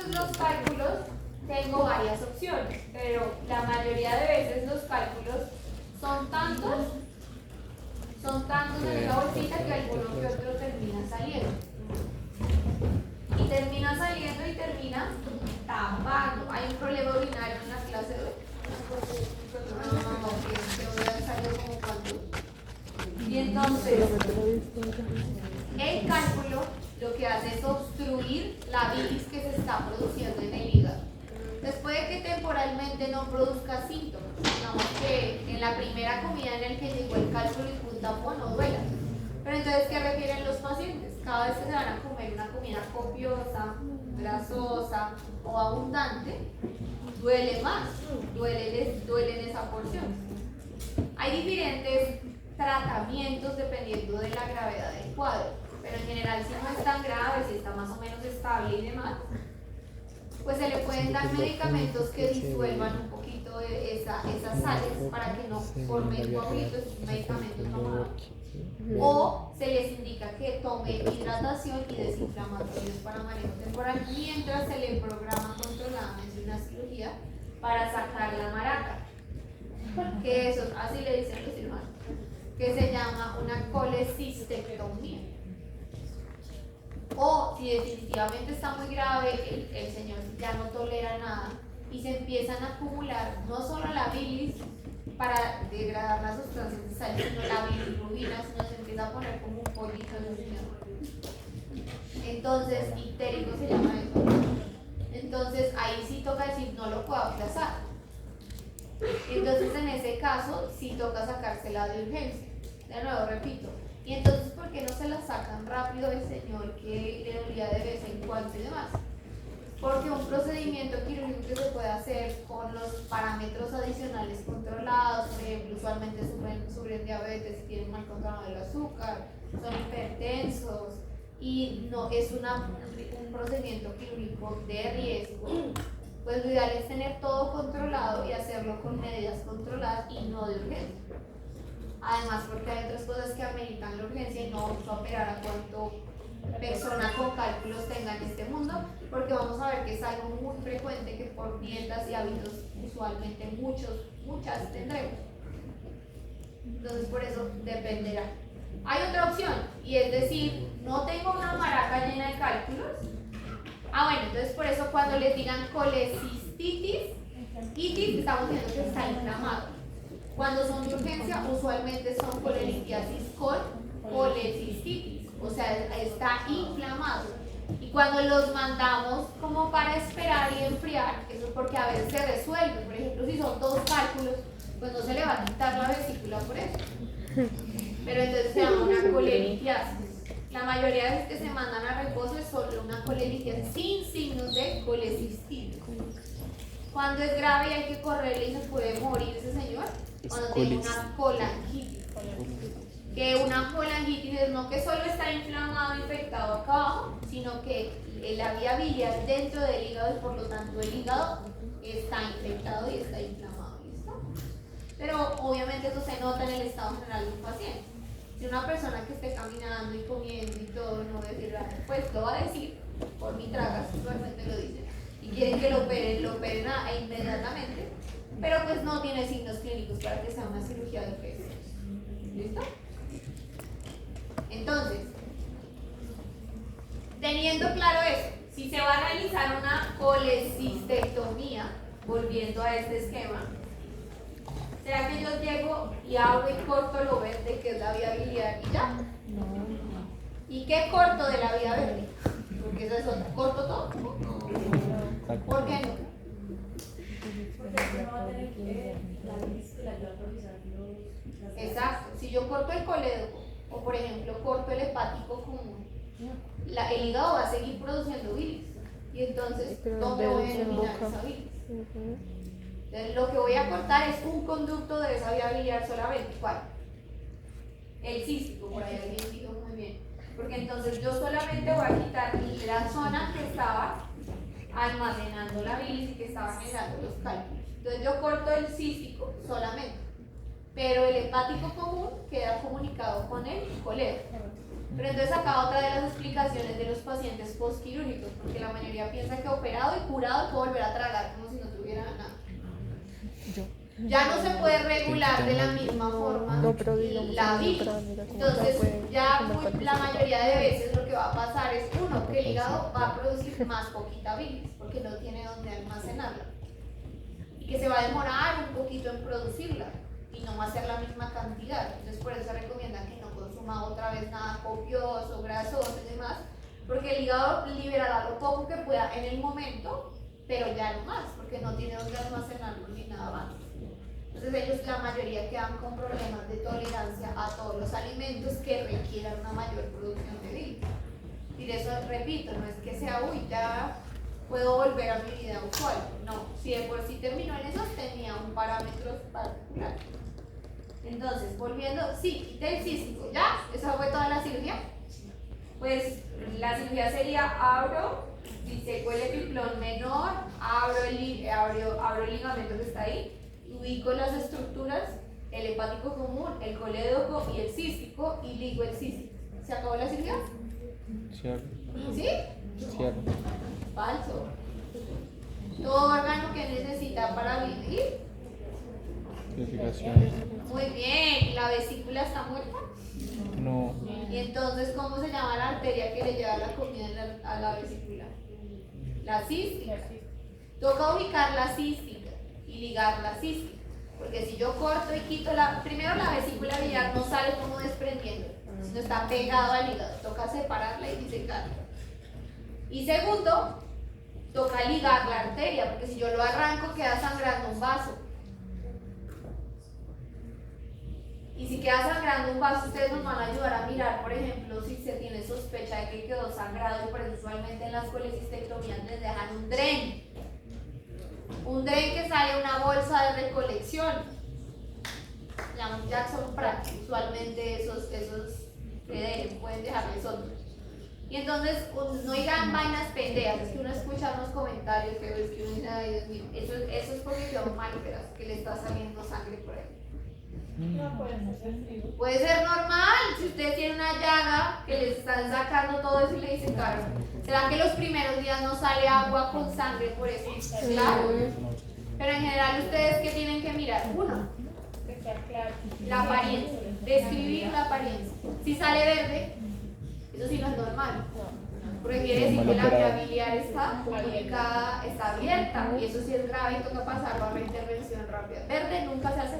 entonces los cálculos tengo varias opciones, pero la mayoría de veces los cálculos son tantos en la bolsita que alguno que otro termina saliendo. Y termina saliendo y termina tapando. Hay un problema urinario en la clase de hoy. Que voy a salir como cuando. Y entonces, el cálculo lo que hace es obstruir la bilis que se está produciendo en el hígado. Después de que temporalmente no produzca síntomas, digamos que en la primera comida en el que llegó el cálculo y un tapón no duela. Pero entonces, ¿qué refieren los pacientes? Cada vez que se van a comer una comida copiosa, grasosa o abundante, duele más, duele en esa porción. Hay diferentes tratamientos dependiendo de la gravedad del cuadro, pero en general si no es tan grave, si está más o menos estable y demás, pues se le pueden dar medicamentos que disuelvan un poquito de esas sales para que no formen coágulos, es un medicamento tomado. O se les indica que tome hidratación y desinflamatorios para manejo temporal mientras se le programa controladamente una cirugía para sacar la maraca. Que eso, así le dicen los cirujanos, que se llama una colecistectomía. O si definitivamente está muy grave, el señor ya no tolera nada y se empiezan a acumular no solo la bilis para degradar las sustancias de sal, sino la bilirrubina, sino se empieza a poner como un pollito en el señor. Entonces, ictérico se llama eso. Entonces, ahí sí toca decir, no lo puedo aplazar. Entonces, en ese caso, sí toca sacársela de urgencia. De nuevo, repito. Y entonces, ¿por qué no se la sacan rápido el señor que le dolía de vez en cuando y demás? Porque un procedimiento quirúrgico que se puede hacer con los parámetros adicionales controlados, por ejemplo, usualmente sufren diabetes, tienen mal controlado el azúcar, son hipertensos y no es un procedimiento quirúrgico de riesgo, pues lo ideal es tener todo controlado y hacerlo con medidas controladas y no de urgencia. Además, porque hay otras cosas que ameritan la urgencia y no vamos a operar a cuánto persona con cálculos tenga en este mundo, porque vamos a ver que es algo muy frecuente que por dietas y hábitos usualmente muchas tendremos. Entonces, por eso dependerá. Hay otra opción, y es decir, no tengo una maraca llena de cálculos. Bueno, entonces por eso cuando les digan colecistitis, estamos diciendo que está inflamado. Cuando son de urgencia, usualmente son colelitiasis con colecistitis, o sea, está inflamado. Y cuando los mandamos como para esperar y enfriar, eso es porque a veces se resuelve. Por ejemplo, si son 2 cálculos, pues no se le va a quitar la vesícula por eso. Pero entonces se llama una colelitiasis. La mayoría de veces que se mandan a reposo es solo una colelitiasis sin signos de colecistitis. Cuando es grave y hay que correrle y se puede morir ese señor, cuando tiene una colangitis. Que una colangitis es no que solo está inflamado, infectado acá abajo, sino que la vía biliar dentro del hígado y por lo tanto el hígado está infectado y está inflamado. ¿Listo? Pero obviamente eso se nota en el estado general de un paciente. Si una persona que esté caminando y comiendo y todo no va a decir, pues lo va a decir, por mi tragas, usualmente lo dicen, y quieren que lo operen inmediatamente, pero pues no tiene signos clínicos para que sea una cirugía de peso. ¿Listo? Entonces, teniendo claro eso, si se va a realizar una colecistectomía, volviendo a este esquema, ¿será que yo llego y hago y corto lo verde que es la vía biliar y ya? ¿Y qué corto de la vía verde? Porque eso es otra. ¿Corto todo? ¿Por qué no? Porque no va a tener la bilis que la ayuda a procesar los... Exacto. Si yo corto el colédoco, o por ejemplo corto el hepático común, el hígado va a seguir produciendo bilis. Y entonces, ¿dónde voy a eliminar esa bilis? Entonces, lo que voy a cortar es un conducto de esa vía biliar solamente. ¿Cuál? El cístico, por ahí alguien dijo muy bien. Porque entonces yo solamente voy a quitar la zona que estaba almacenando la bilis y que estaba generando los cálculos. Entonces yo corto el cístico solamente, pero el hepático común queda comunicado con el colédoco. Pero entonces acá otra de las explicaciones de los pacientes postquirúrgicos, porque la mayoría piensa que operado y curado puede volver a tragar como si no tuviera nada. Ya no se puede regular de la misma forma la bilis. Entonces ya la mayoría de veces lo que va a pasar es uno, que el hígado va a producir más poquita bilis porque no tiene donde almacenarla y que se va a demorar un poquito en producirla y no va a ser la misma cantidad. Entonces por eso se recomienda que no consuma otra vez nada copioso, grasoso y demás, porque el hígado liberará lo poco que pueda en el momento, pero ya no más, porque no tiene donde almacenarlo ni nada más. Entonces ellos, la mayoría, quedan con problemas de tolerancia a todos los alimentos que requieran una mayor producción de bilis. Y de eso repito, no es que sea, uy, ya puedo volver a mi vida usual. No, si de por sí terminó en eso, tenía un parámetro particular. Entonces, volviendo, sí, del cístico, ¿ya? ¿Esa fue toda la cirugía? Pues la cirugía sería abro, diseco el epiplón menor, abro el ligamento que está ahí, ubico las estructuras, el hepático común, el colédoco y el cístico, y ligo el cístico. ¿Se acabó la cirugía? Cierto. ¿Sí? Cierto. Falso. Todo órgano que necesita para vivir. Purificación. Muy bien. ¿Y la vesícula está muerta? No. Y entonces, ¿cómo se llama la arteria que le lleva la comida a la vesícula? La cística. Toca ubicar la cística y ligar la cística, porque si yo corto y quito primero la vesícula biliar no sale como desprendiendo, sino está pegado al hígado, toca separarla y disecarla. Y segundo, toca ligar la arteria, porque si yo lo arranco queda sangrando un vaso. Y si queda sangrando un vaso, ustedes nos van a ayudar a mirar, por ejemplo, si se tiene sospecha de que quedó sangrado, y por eso usualmente en las colecistectomías les dejan un dren. Un dren que sale una bolsa de recolección. Se llama un Jackson Pratt. Usualmente esos pueden dejarles otros. Y entonces no digan vainas pendejas, es que uno escucha unos comentarios pero es que uno dice, ay Dios mío, eso es porque quedó mal, pero que le está saliendo sangre por ahí. Puede ser normal, si ustedes tienen una llaga que les están sacando todo eso y le dicen, claro, ¿será que los primeros días no sale agua con sangre por eso? Claro. Pero en general, ¿ustedes qué tienen que mirar? Uno, la apariencia, describir la apariencia. Si sale verde, eso sí no es normal, porque quiere decir que la vía biliar está comunicada, está abierta, y eso sí es grave y toca pasarlo a la intervención rápida. Verde nunca se hace